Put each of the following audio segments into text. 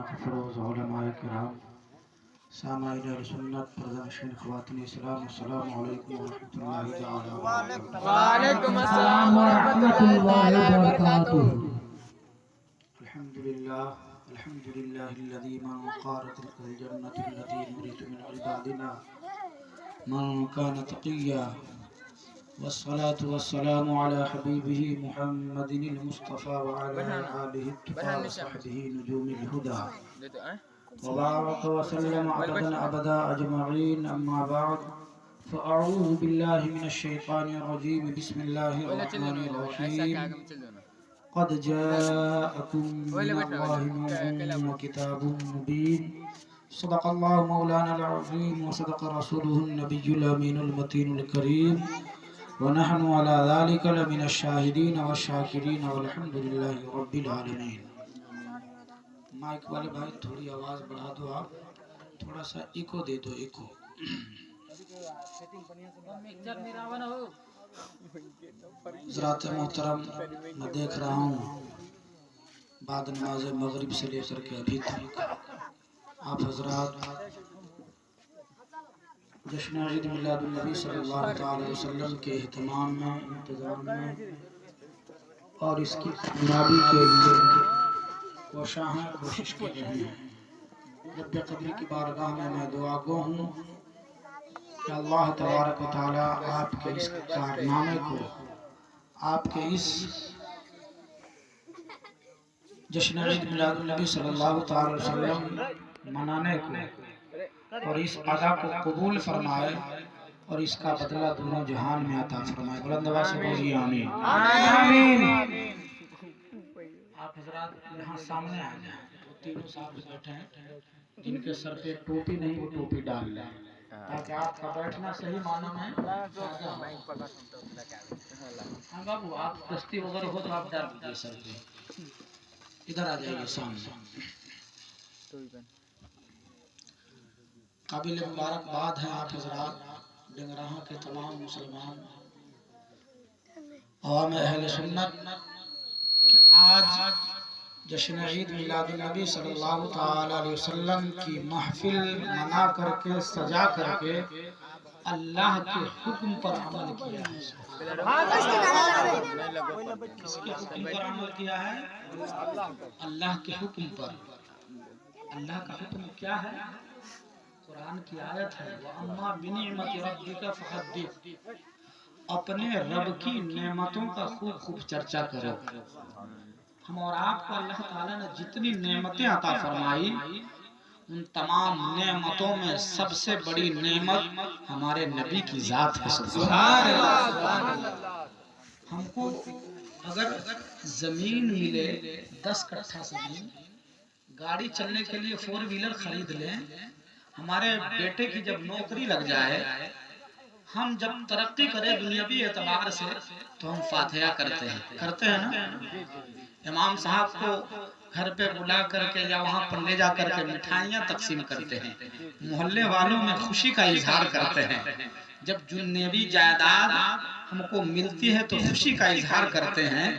فروز علماء کرام سامعین اہل سنت پردنشین خواتین اسلام السلام علیکم ورحمۃ اللہ تعالی وبرکاتہ۔ وعلیکم السلام ورحمۃ اللہ تعالی وبرکاتہ۔ الحمد للہ الذی من قارت الجنۃ التي نريد من عبادنا من كان تقيا، والصلاة والسلام على حبيبه محمد المصطفى وعلى آله التقى وصحبه نجوم الهدى، وبارك وسلم أبدا أجمعين. أما بعد، فأعوذ بالله من الشيطان الرجيم. بسم الله الرحمن الرحيم. قد جاءكم من الله نور وكتاب مبين. صدق الله مولانا العظيم وصدق رسوله النبي الأمين المتين الكريم، ونحن على ذلك لمن الشاهدين والشاكرين والحمد لله رب العالمين. مائک والے بھائی تھوڑی آواز بڑھا دو، آپ تھوڑا سا ایکو دے دو، ایکو. حضرات محترم، میں دیکھ رہا ہوں بعد نماز مغرب سے لے کر کے ابھی تک آپ حضرات جشن عید میلاد النبی صلی اللہ تعالی وسلم کے اہتمام میں، انتظام میں اور اس کی کامیابی کے لیے کوشاں ہیں، کوشش کر رہے ہیں. رب قدر کی بارگاہ میں میں دعا گو ہوں کہ اللہ تبارک و تعالی آپ کے اس کارنامے کو، آپ کے اس جشن عید میلاد النبی صلی اللہ تعالی وسلم منانے کو اور اس ادا کو قبول فرمائے اور اس کا بدلہ دونوں جہان میں عطا فرمائے. بلند آواز سے بولیے آمین. آمین. آپ حضرات یہاں سامنے آ جائیں. وہ تینوں صاحب بیٹھے ہیں جن کے سر پہ ٹوپی نہیں، وہ ٹوپی ڈال لیں تاکہ آپ کا بیٹھنا صحیح معنی میں. ہاں بابو، آپ دستی وغیرہ ہو تو آپ ڈال دیجیے سر پہ. ادھر آ جائیے سامنے. قابل مبارکباد ہیں آپ حضرات ڈنگراہاں کے تمام مسلمان عوام اہل سنت کہ آج جشن عید میلاد النبی صلی اللہ تعالی علیہ وسلم کی محفل منا کر کے، سجا کر کے اللہ کے حکم پر عمل کیا ہے. کس کے حکم پر عمل کیا ہے؟ اللہ کے حکم پر. اللہ کا حکم کیا ہے؟ قرآن کی آیت ہے وَأَمَّا بِنِعْمَةِ رَبِّكَ فَحَدِّثْ. اپنے رب کی نعمتوں کا خوب خوب چرچا کرو. ہم اور آپ کو اللہ تعالیٰ نے جتنی نعمتیں عطا فرمائی، ان تمام نعمتوں میں سب سے بڑی نعمت ہمارے نبی کی ذات ہے. سبحان اللہ. ہم کو اگر زمین ملے 10 کٹھا زمین، گاڑی چلنے کے لیے 4 ویلر خرید لیں، ہمارے بیٹے کی جب نوکری لگ جائے، ہم جب ترقی کریں دنیاوی اعتبار سے، تو ہم فاتحہ کرتے ہیں نا. امام صاحب کو گھر پہ بلا کر کے یا وہاں پر لے جا کر کے مٹھائیاں تقسیم کرتے ہیں، محلے والوں میں خوشی کا اظہار کرتے ہیں. جب دنیاوی جائیداد ہم کو ملتی ہے تو خوشی کا اظہار کرتے ہیں،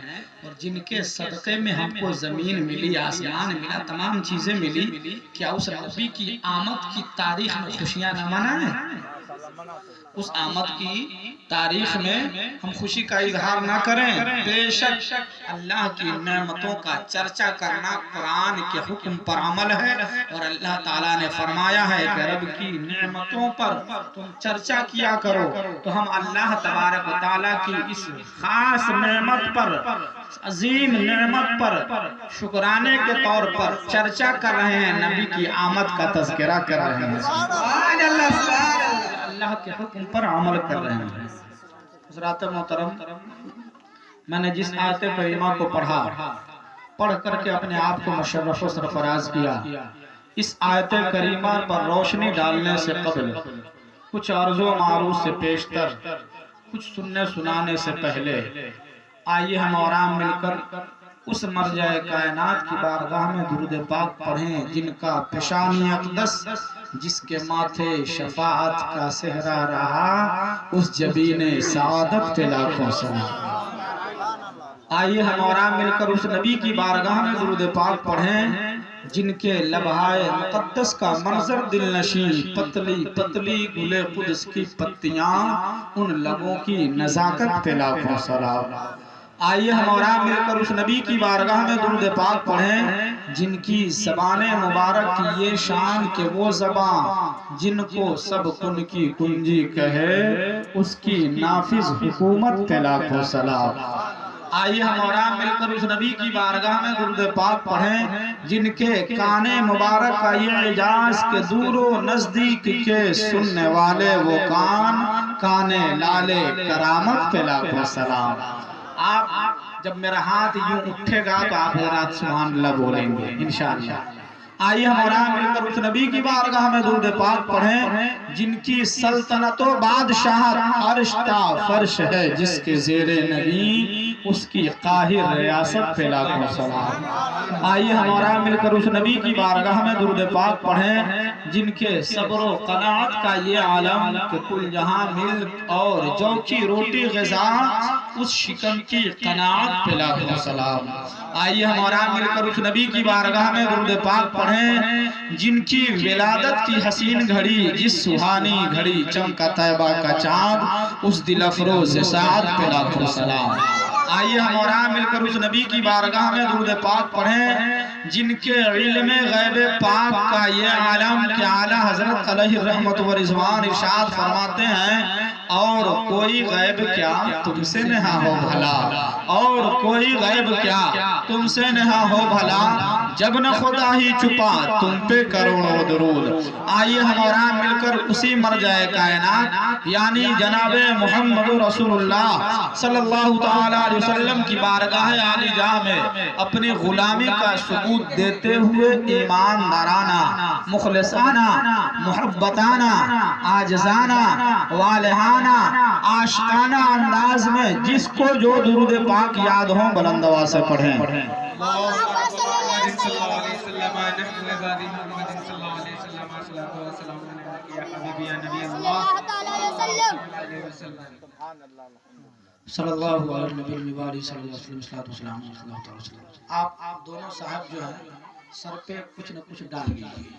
اور جن کے صدقے میں ہم کو زمین ملی، آسمان ملا، تمام چیزیں ملی، کیا اس نبی کی آمد کی تاریخ میں خوشیاں نہ منائیں؟ اس آمد کی تاریخ میں ہم خوشی کا اظہار نہ کریں؟ بے شک اللہ کی نعمتوں کا چرچا کرنا قرآن کے حکم پر عمل ہے، اور اللہ تعالیٰ نے فرمایا ہے کہ رب کی نعمتوں پر تم چرچا کیا کرو. تو ہم اللہ تبارک و تعالیٰ کی اس خاص نعمت پر، عظیم نعمت پر شکرانے کے طور پر چرچا کر رہے ہیں، نبی کی آمد کا تذکرہ کر رہے ہیں. سبحان اللہ. اللہ کے حکم پر عمل کر رہے ہیں. حضرات محترم، میں نے جس آیت کریمہ کو پڑھ کر کے اپنے آپ کو مشرف و سرفراز کیا، اس آیت کریمہ پر روشنی ڈالنے سے قبل، کچھ عرض و معروض سے پیشتر، کچھ سننے سنانے سے پہلے، آئیے ہم اور آپ مل کر اس مرجع کائنات کی بارگاہ میں درود پاک پڑھیں، جن کا پیشانی اقدس جس کے ماتھے شفاعت کا صحرا رہا، اس جبین سعادت پہ لاکھوں سلام. آئیے ہم اور آپ مل کر اس نبی کی بارگاہ میں درود پاک پڑھیں جن کے لبہائے مقدس کا منظر دل نشین، پتلی پتلی گل قدس کی پتیاں، ان لبوں کی نزاکت پہ لاکھوں سلام۔ آئیے ہم اور آپ مل کر اس نبی کی بارگاہ میں درود پاک پڑھیں جن کی زبان مبارک کی یہ شان کہ وہ زبان جن کو سب کن کی کنجی کہے، اس کی نافذ حکومت پہ لاکھوں سلام۔ آئیے ہم اور آپ مل کر اس نبی کی بارگاہ میں درود پاک پڑھیں جن کے کان مبارک کا یہ اعجاز کہ دور و نزدیک کے سننے والے وہ کان لالے کرامت پہ لاکھوں سلام۔ آپ جب میرا ہاتھ یوں اٹھے گا تو آپ حضرات سبحان اللہ بولیں گے انشاءاللہ۔ آئیے ہم اور آپ مل کر اس نبی کی بارگاہ میں درود پاک پڑھیں جن کی سلطنت و بادشاہت عرش تا فرش ہے، جس کے زیر نبی اس کی قاہر ریاست پہ لاکھوں سلام۔ آئیے ہم اور آپ مل کر اس نبی کی بارگاہ میں درود پاک پڑھیں جن کے صبر و قناعت کا یہ عالم کہ کل جہاں ملک اور جو کی روٹی غذا، اس شکم کی قناعت پہ لاکھوں سلام۔ آئیے ہم اور آپ مل کر اس نبی کی بارگاہ میں درود پاک پڑھیں جن کی ولادت کی حسین گھڑی، جس سہانی گھڑی چمکا طیبہ کا چاند، اس دل افروز سعادت پہ لاکھوں سلام۔ آئیے ہم اور آپ مل کر اس نبی کی بارگاہ میں درود پاک پڑھیں جن کے علم غیب پاک کا یہ عالم کہ اعلیٰ حضرت علیہ رحمت و رضوان ارشاد فرماتے ہیں، اور کوئی غیب کیا تم سے نہا ہو بھلا، اور کوئی غیب کیا تم سے نہا ہو بھلا، جب نہ خدا ہی چھپا تم پہ کروڑوں درود۔ آئیے ہم اور آپ مل کر اسی مرجع کائنات یعنی جناب محمد رسول اللہ صلی اللہ تعالیٰ علیہ وسلم کی بارگاہ عالی جاہ میں اپنی غلامی کا ثبوت دیتے ہوئے ایماندارانہ، مخلصانہ، محبتانہ، عاجزانہ، والہانہ، عاشقانہ انداز میں جس کو جو درود پاک یاد ہوں بلند آواز سے پڑھیں۔ صلی اللہ علیہ نبی المبارک صلی اللہ علیہ وسلم۔ آپ دونوں صاحب جو ہیں سر پہ کچھ نہ کچھ ڈال دیجیے،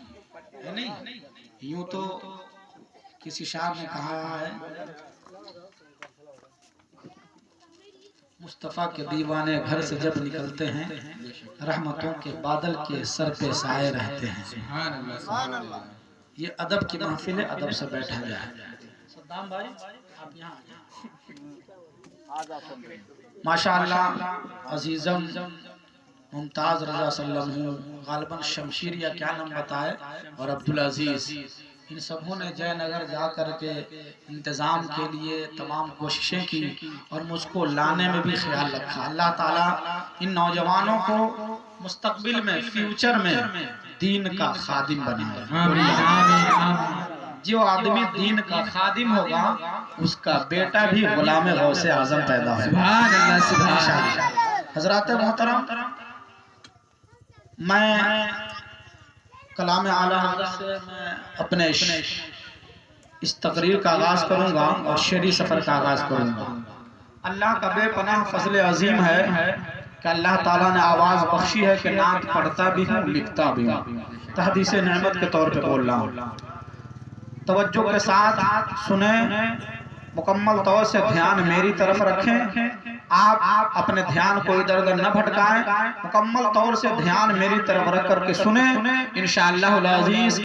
ہے نہیں؟ یوں تو کسی شاعر نے کہا ہے مصطفیٰ کے دیوانے گھر سے جب نکلتے ہیں رحمتوں کے بادل کے سر پہ سائے رہتے ہیں۔ یہ ادب کی محفل ہے، ادب سے بیٹھا جائے۔ صدام بھائی آپ یہاں ماشاءاللہ عزیزم ممتاز رضا صلی اللہ علیہ وسلم، غالباً شمشیر یا کیا نام بتائے، اور عبدالعزیز، ان سبوں نے جے نگر جا کر کے انتظام کے لیے تمام کوششیں کی اور مجھ کو لانے میں بھی خیال رکھا۔ اللہ تعالیٰ ان نوجوانوں کو مستقبل میں فیوچر میں دین کا خادم بنائے۔ جو آدمی دین کا خادم ہوگا اس کا بیٹا بھی غلام غوث اعظم پیدا ہوگا۔ سبحان اللہ سبحان اللہ۔ حضرات محترم، میں کلام اعلیٰ حضرت سے میں اپنے اس تقریر کا آغاز کروں گا اور شعری سفر کا آغاز کروں گا۔ اللہ کا بے پناہ فضل عظیم ہے کہ اللہ تعالیٰ نے آواز بخشی ہے کہ نعت پڑھتا بھی ہوں لکھتا بھی ہوں، تحدیث نعمت کے طور پہ بول رہا ہوں۔ توجہ کے ساتھ سنیں، مکمل طور سے دھیان میری طرف رکھیں، آپ اپنے دھیان کو ادھر ادھر نہ بھٹکائیں، مکمل طور سے دھیان میری طرف رکھ کر کے سنیں انشاءاللہ العزیز۔